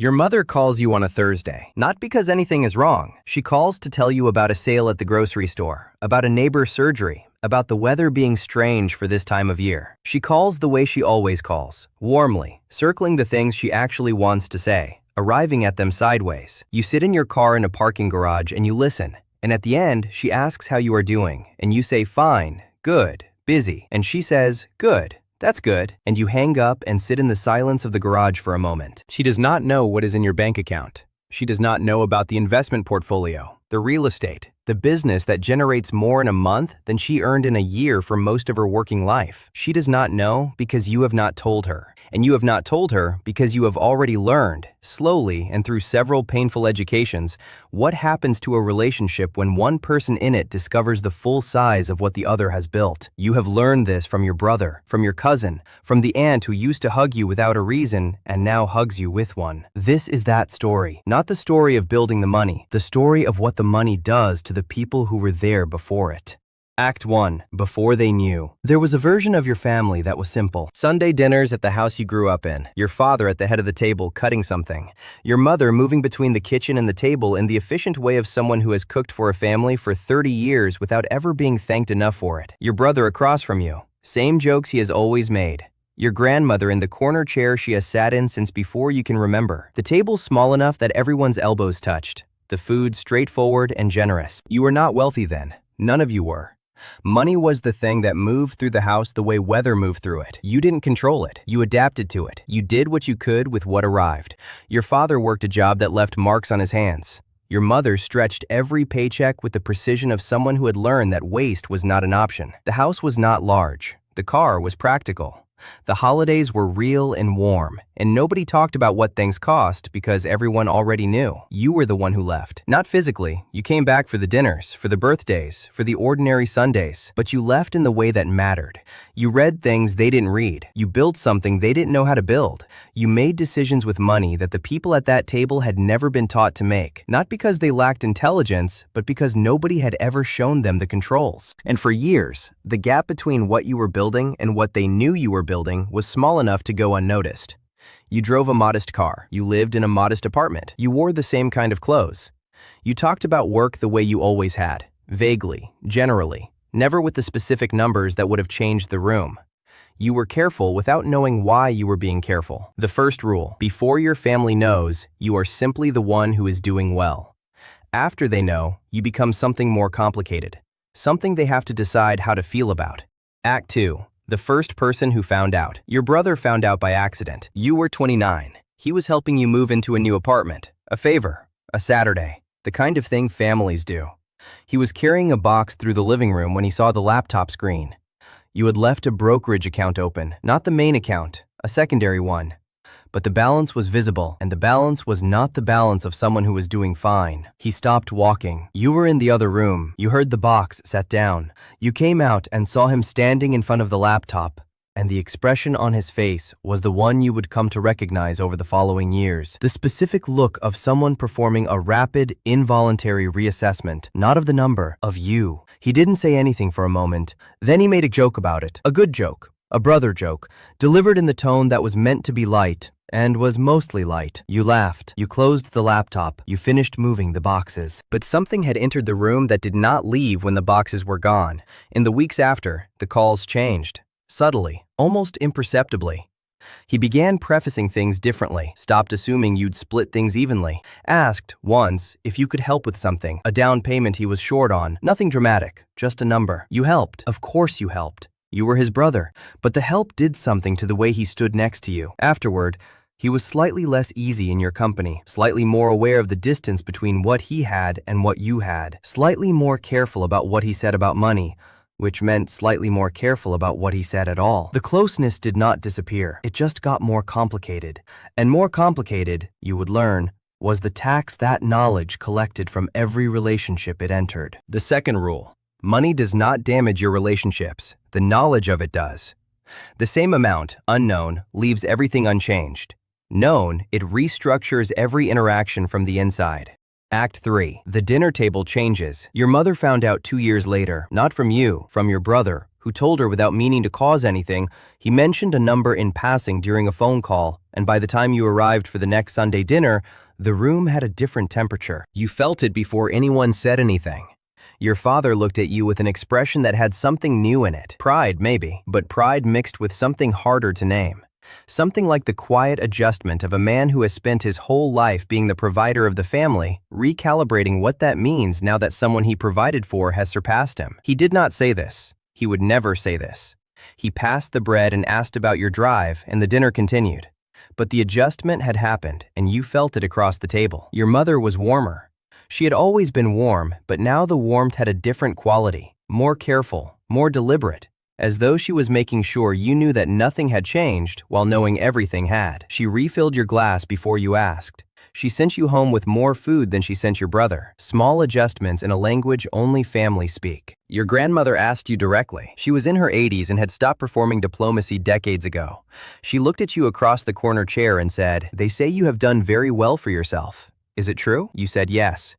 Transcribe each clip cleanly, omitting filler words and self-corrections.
Your mother calls you on a Thursday, not because anything is wrong. She calls to tell you about a sale at the grocery store, about a neighbor's surgery, about the weather being strange for this time of year. She calls the way she always calls, warmly, circling the things she actually wants to say, arriving at them sideways. You sit in your car in a parking garage and you listen, and at the end, she asks how you are doing, and you say fine, good, busy, and she says good. That's good, and you hang up and sit in the silence of the garage for a moment. She does not know what is in your bank account. She does not know about the investment portfolio, the real estate, the business that generates more in a month than she earned in a year for most of her working life. She does not know because you have not told her. And you have not told her because you have already learned, slowly and through several painful educations, what happens to a relationship when one person in it discovers the full size of what the other has built. You have learned this from your brother, from your cousin, from the aunt who used to hug you without a reason and now hugs you with one. This is that story, not the story of building the money, the story of what the money does to the people who were there before it. Act 1. Before they knew. There was a version of your family that was simple. Sunday dinners at the house you grew up in. Your father at the head of the table cutting something. Your mother moving between the kitchen and the table in the efficient way of someone who has cooked for a family for 30 years without ever being thanked enough for it. Your brother across from you. Same jokes he has always made. Your grandmother in the corner chair she has sat in since before you can remember. The table small enough that everyone's elbows touched. The food straightforward and generous. You were not wealthy then. None of you were. Money was the thing that moved through the house the way weather moved through it. You didn't control it. You adapted to it. You did what you could with what arrived. Your father worked a job that left marks on his hands. Your mother stretched every paycheck with the precision of someone who had learned that waste was not an option. The house was not large. The car was practical. The holidays were real and warm, and nobody talked about what things cost because everyone already knew. You were the one who left. Not physically. You came back for the dinners, for the birthdays, for the ordinary Sundays, but you left in the way that mattered. You read things they didn't read. You built something they didn't know how to build. You made decisions with money that the people at that table had never been taught to make, not because they lacked intelligence, but because nobody had ever shown them the controls. And for years, the gap between what you were building and what they knew you were building was small enough to go unnoticed. You drove a modest car. You lived in a modest apartment. You wore the same kind of clothes. You talked about work the way you always had, vaguely, generally, never with the specific numbers that would have changed the room. You were careful without knowing why you were being careful. The first rule: before your family knows, you are simply the one who is doing well. After they know, you become something more complicated, something they have to decide how to feel about. Act 2. The first person who found out. Your brother found out by accident. You were 29. He was helping you move into a new apartment. A favor. A Saturday. The kind of thing families do. He was carrying a box through the living room when he saw the laptop screen. You had left a brokerage account open, not the main account, a secondary one. But the balance was visible, and the balance was not the balance of someone who was doing fine. He stopped walking. You were in the other room. You heard the box set down. You came out and saw him standing in front of the laptop, and the expression on his face was the one you would come to recognize over the following years. The specific look of someone performing a rapid, involuntary reassessment, not of the number, of you. He didn't say anything for a moment. Then he made a joke about it. A good joke. A brother joke, delivered in the tone that was meant to be light, and was mostly light. You laughed. You closed the laptop. You finished moving the boxes. But something had entered the room that did not leave when the boxes were gone. In the weeks after, the calls changed. Subtly, almost imperceptibly. He began prefacing things differently, stopped assuming you'd split things evenly, asked, once, if you could help with something, a down payment he was short on, nothing dramatic, just a number. You helped. Of course you helped. You were his brother, but the help did something to the way he stood next to you. Afterward, he was slightly less easy in your company, slightly more aware of the distance between what he had and what you had, slightly more careful about what he said about money, which meant slightly more careful about what he said at all. The closeness did not disappear. It just got more complicated. And more complicated, you would learn, was the tax that knowledge collected from every relationship it entered. The second rule: money does not damage your relationships. The knowledge of it does. The same amount, unknown, leaves everything unchanged. Known, it restructures every interaction from the inside. Act 3. The dinner table changes. Your mother found out 2 years later, not from you, from your brother, who told her without meaning to cause anything. He mentioned a number in passing during a phone call, and by the time you arrived for the next Sunday dinner, the room had a different temperature. You felt it before anyone said anything. Your father looked at you with an expression that had something new in it. Pride, maybe, but pride mixed with something harder to name. Something like the quiet adjustment of a man who has spent his whole life being the provider of the family, recalibrating what that means now that someone he provided for has surpassed him. He did not say this. He would never say this. He passed the bread and asked about your drive, and the dinner continued. But the adjustment had happened, and you felt it across the table. Your mother was warmer. She had always been warm, but now the warmth had a different quality, more careful, more deliberate, as though she was making sure you knew that nothing had changed while knowing everything had. She refilled your glass before you asked. She sent you home with more food than she sent your brother. Small adjustments in a language only family speak. Your grandmother asked you directly. She was in her 80s and had stopped performing diplomacy decades ago. She looked at you across the corner chair and said, "They say you have done very well for yourself. Is it true?" You said yes.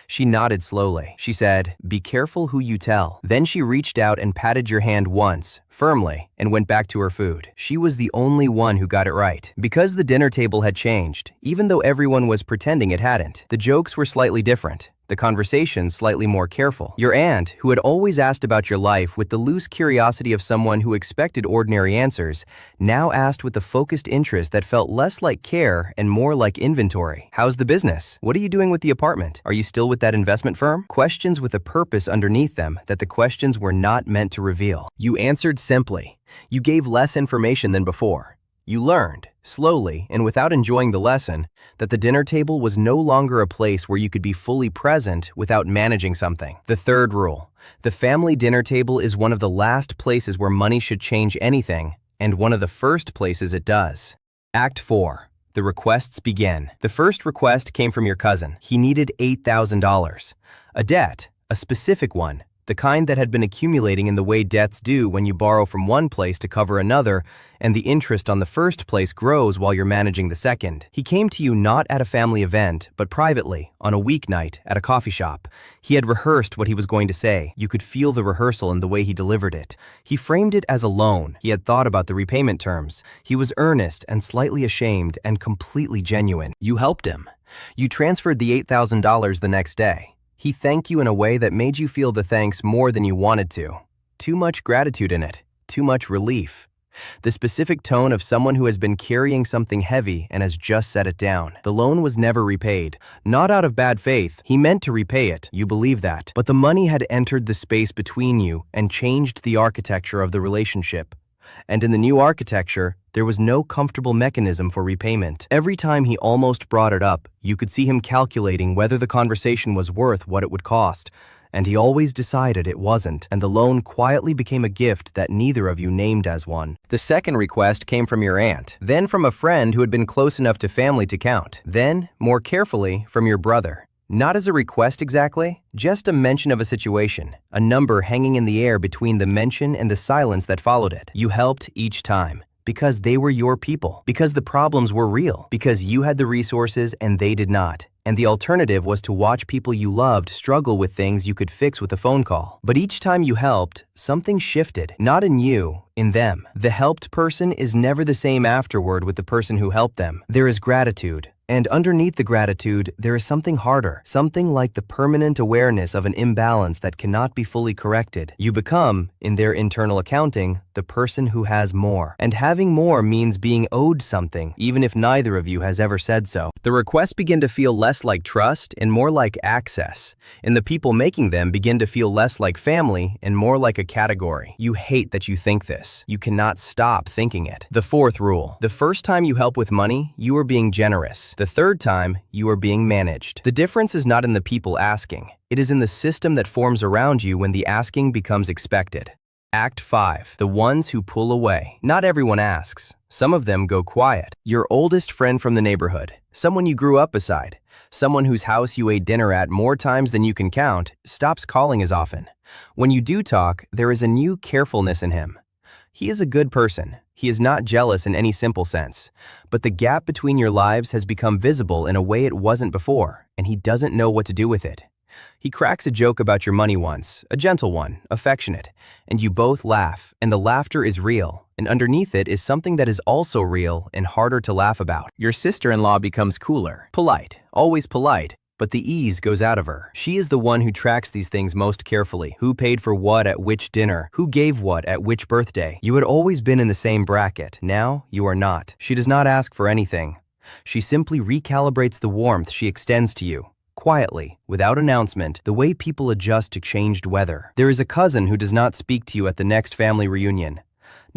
She nodded slowly. She said, "Be careful who you tell." Then she reached out and patted your hand once, firmly, and went back to her food. She was the only one who got it right. Because the dinner table had changed, even though everyone was pretending it hadn't. The jokes were slightly different. The conversation slightly more careful. Your aunt, who had always asked about your life with the loose curiosity of someone who expected ordinary answers, now asked with a focused interest that felt less like care and more like inventory. How's the business? What are you doing with the apartment? Are you still with that investment firm? Questions with a purpose underneath them that the questions were not meant to reveal. You answered simply. You gave less information than before. You learned, slowly and without enjoying the lesson, that the dinner table was no longer a place where you could be fully present without managing something. The third rule: the family dinner table is one of the last places where money should change anything, and one of the first places it does. Act 4. The requests begin. The first request came from your cousin. He needed $8,000. A debt, a specific one. The kind that had been accumulating in the way debts do when you borrow from one place to cover another, and the interest on the first place grows while you're managing the second. He came to you not at a family event, but privately, on a weeknight, at a coffee shop. He had rehearsed what he was going to say. You could feel the rehearsal in the way he delivered it. He framed it as a loan. He had thought about the repayment terms. He was earnest and slightly ashamed and completely genuine. You helped him. You transferred the $8,000 the next day. He thanked you in a way that made you feel the thanks more than you wanted to. Too much gratitude in it. Too much relief. The specific tone of someone who has been carrying something heavy and has just set it down. The loan was never repaid. Not out of bad faith. He meant to repay it. You believe that. But the money had entered the space between you and changed the architecture of the relationship. And in the new architecture, there was no comfortable mechanism for repayment. Every time he almost brought it up, you could see him calculating whether the conversation was worth what it would cost. And he always decided it wasn't, and the loan quietly became a gift that neither of you named as one. The second request came from your aunt, then from a friend who had been close enough to family to count, then, more carefully, from your brother. Not as a request exactly, just a mention of a situation, a number hanging in the air between the mention and the silence that followed it. You helped each time, because they were your people, because the problems were real, because you had the resources and they did not. And the alternative was to watch people you loved struggle with things you could fix with a phone call. But each time you helped, something shifted, not in you, in them. The helped person is never the same afterward with the person who helped them. There is gratitude. And underneath the gratitude, there is something harder, something like the permanent awareness of an imbalance that cannot be fully corrected. You become, in their internal accounting, the person who has more. And having more means being owed something, even if neither of you has ever said so. The requests begin to feel less like trust and more like access. And the people making them begin to feel less like family and more like a category. You hate that you think this. You cannot stop thinking it. The fourth rule: the first time you help with money, you are being generous. The third time, you are being managed. The difference is not in the people asking. It is in the system that forms around you when the asking becomes expected. Act 5. The ones who pull away. Not everyone asks. Some of them go quiet. Your oldest friend from the neighborhood, someone you grew up beside, someone whose house you ate dinner at more times than you can count, stops calling as often. When you do talk, there is a new carefulness in him. He is a good person. He is not jealous in any simple sense. But the gap between your lives has become visible in a way it wasn't before, and he doesn't know what to do with it. He cracks a joke about your money once, a gentle one, affectionate, and you both laugh, and the laughter is real, and underneath it is something that is also real and harder to laugh about. Your sister-in-law becomes cooler, polite, always polite, but the ease goes out of her. She is the one who tracks these things most carefully. Who paid for what at which dinner? Who gave what at which birthday? You had always been in the same bracket. Now, you are not. She does not ask for anything. She simply recalibrates the warmth she extends to you. Quietly, without announcement, the way people adjust to changed weather. There is a cousin who does not speak to you at the next family reunion.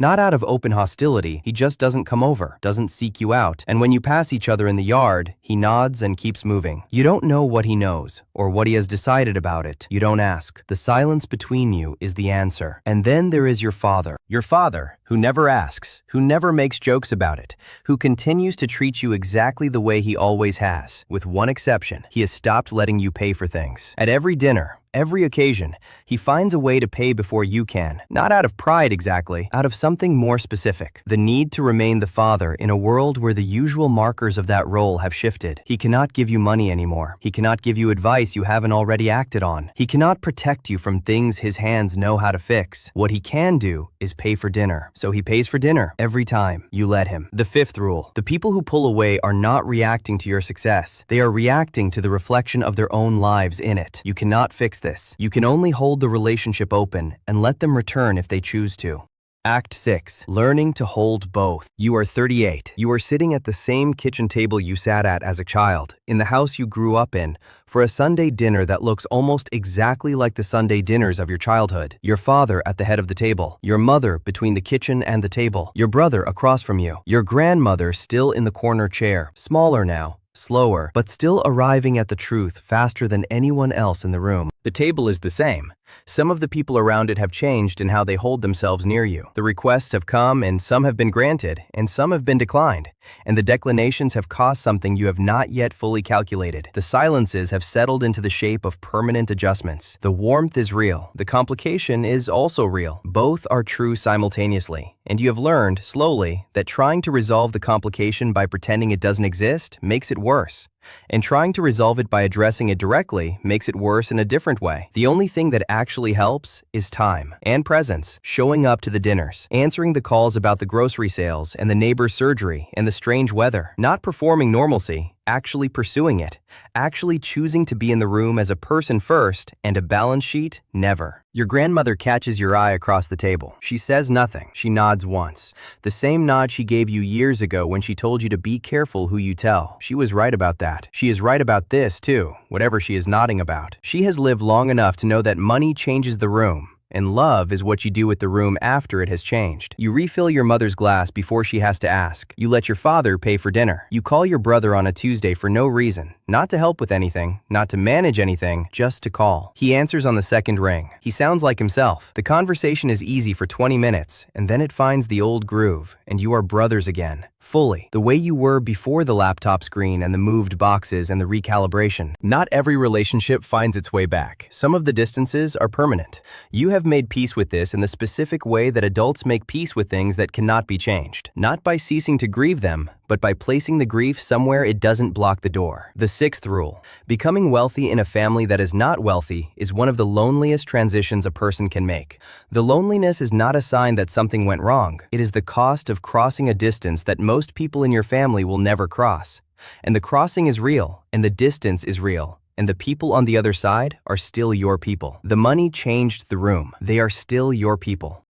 Not out of open hostility, he just doesn't come over, doesn't seek you out, and when you pass each other in the yard, he nods and keeps moving. You don't know what he knows, or what he has decided about it. You don't ask. The silence between you is the answer. And then there is your father. Your father, who never asks, who never makes jokes about it, who continues to treat you exactly the way he always has. With one exception, he has stopped letting you pay for things. At every dinner, every occasion, he finds a way to pay before you can. Not out of pride exactly, out of something more specific. The need to remain the father in a world where the usual markers of that role have shifted. He cannot give you money anymore. He cannot give you advice you haven't already acted on. He cannot protect you from things his hands know how to fix. What he can do is pay for dinner. So he pays for dinner every time you let him. The fifth rule: the people who pull away are not reacting to your success. They are reacting to the reflection of their own lives in it. You cannot fix this. You can only hold the relationship open and let them return if they choose to. Act 6. Learning to hold both. You are 38. You are sitting at the same kitchen table you sat at as a child, in the house you grew up in, for a Sunday dinner that looks almost exactly like the Sunday dinners of your childhood. Your father at the head of the table, your mother between the kitchen and the table, your brother across from you, your grandmother still in the corner chair, smaller now, slower, but still arriving at the truth faster than anyone else in the room. The table is the same. Some of the people around it have changed in how they hold themselves near you. The requests have come and some have been granted and some have been declined. And the declinations have cost something you have not yet fully calculated. The silences have settled into the shape of permanent adjustments. The warmth is real. The complication is also real. Both are true simultaneously. And you have learned, slowly, that trying to resolve the complication by pretending it doesn't exist makes it worse. And trying to resolve it by addressing it directly makes it worse in a different way. The only thing that actually helps is time and presence, showing up to the dinners, answering the calls about the grocery sales and the neighbor's surgery and the strange weather, not performing normalcy, actually pursuing it, actually choosing to be in the room as a person first and a balance sheet never. Your grandmother catches your eye across the table. She says nothing. She nods once. The same nod she gave you years ago when she told you to be careful who you tell. She was right about that. She is right about this too, whatever she is nodding about. She has lived long enough to know that money changes the room. And love is what you do with the room after it has changed. You refill your mother's glass before she has to ask. You let your father pay for dinner. You call your brother on a Tuesday for no reason. Not to help with anything, not to manage anything, just to call. He answers on the second ring. He sounds like himself. The conversation is easy for 20 minutes, and then it finds the old groove, and you are brothers again. Fully, the way you were before the laptop screen and the moved boxes and the recalibration. Not every relationship finds its way back. Some of the distances are permanent. You have made peace with this in the specific way that adults make peace with things that cannot be changed. Not by ceasing to grieve them, but by placing the grief somewhere it doesn't block the door. The sixth rule: becoming wealthy in a family that is not wealthy is one of the loneliest transitions a person can make. The loneliness is not a sign that something went wrong. It is the cost of crossing a distance that most people in your family will never cross. And the crossing is real, and the distance is real. And the people on the other side are still your people. The money changed the room. They are still your people.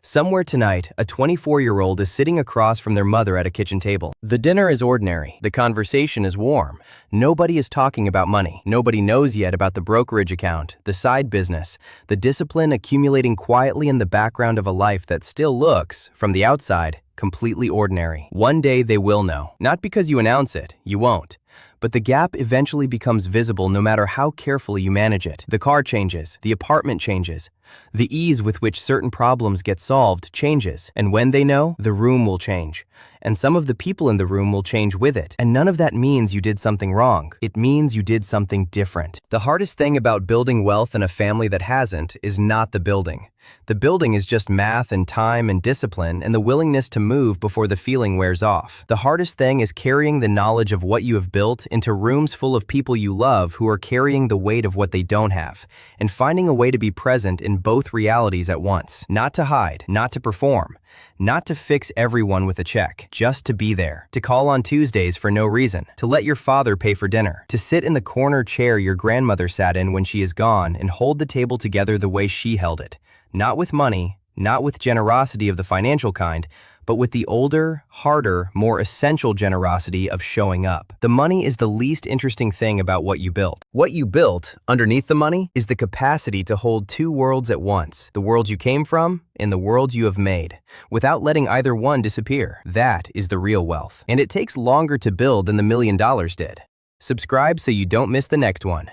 Somewhere tonight, a 24-year-old is sitting across from their mother at a kitchen table. The dinner is ordinary. The conversation is warm. Nobody is talking about money. Nobody knows yet about the brokerage account, the side business, the discipline accumulating quietly in the background of a life that still looks, from the outside, completely ordinary. One day they will know. Not because you announce it, you won't. But the gap eventually becomes visible no matter how carefully you manage it. The car changes, the apartment changes. The ease with which certain problems get solved changes. And when they know, the room will change. And some of the people in the room will change with it. And none of that means you did something wrong. It means you did something different. The hardest thing about building wealth in a family that hasn't is not the building. The building is just math and time and discipline and the willingness to move before the feeling wears off. The hardest thing is carrying the knowledge of what you have built built into rooms full of people you love who are carrying the weight of what they don't have, and finding a way to be present in both realities at once. Not to hide, not to perform, not to fix everyone with a check, just to be there. To call on Tuesdays for no reason, to let your father pay for dinner, to sit in the corner chair your grandmother sat in when she is gone and hold the table together the way she held it. Not with money, not with generosity of the financial kind, but with the older, harder, more essential generosity of showing up. The money is the least interesting thing about what you built. What you built, underneath the money, is the capacity to hold two worlds at once, the world you came from and the world you have made, without letting either one disappear. That is the real wealth. And it takes longer to build than the $1 million did. Subscribe so you don't miss the next one.